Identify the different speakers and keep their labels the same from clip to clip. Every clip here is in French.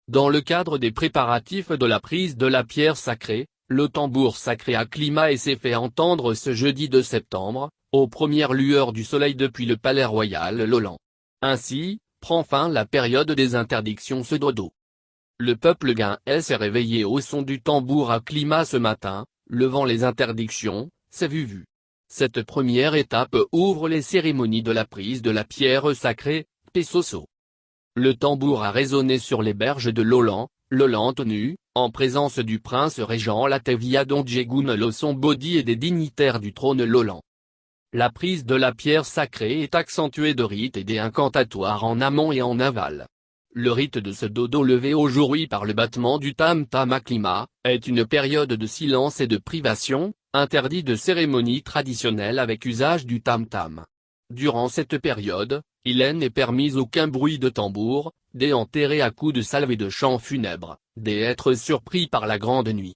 Speaker 1: Dans le cadre des préparatifs de la prise de la pierre sacrée, le tambour sacré à climat s'est fait entendre ce jeudi 2 septembre, aux premières lueurs du soleil depuis le palais royal Lolan. Ainsi, prend fin la période des interdictions ce dodo. Le peuple guinéen s'est réveillé au son du tambour à climat ce matin, levant les interdictions, c'est vu. Cette première étape ouvre les cérémonies de la prise de la pierre sacrée, Pesoso. Le tambour a résonné sur les berges de Lolan, tenu, en présence du prince régent Latevia Dondjegoun Loson-Bodi et des dignitaires du trône Lolan. La prise de la pierre sacrée est accentuée de rites et d'incantatoires en amont et en aval. Le rite de ce dodo levé aujourd'hui par le battement du tam-tam à climat, est une période de silence et de privation, interdit de cérémonies traditionnelles avec usage du tam-tam. Durant cette période, il n'est permis aucun bruit de tambour, des enterrés à coups de salve et de chants funèbres, des êtres surpris par la grande nuit.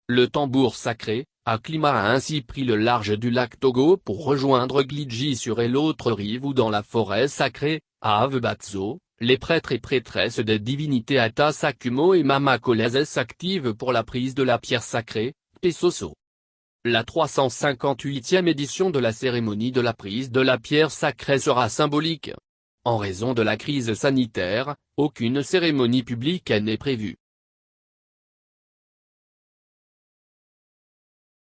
Speaker 1: Le tambour sacré, à climat a ainsi pris le large du lac Togo pour rejoindre Glidji sur l'autre rive ou dans la forêt sacrée, à Avebatso. Les prêtres et prêtresses des divinités Ata Sakumo et Mama Kolazes s'activent pour la prise de la pierre sacrée, Pesoso. La 358e édition de la cérémonie de la prise de la pierre sacrée sera symbolique. En raison de la crise sanitaire, aucune cérémonie publique n'est prévue.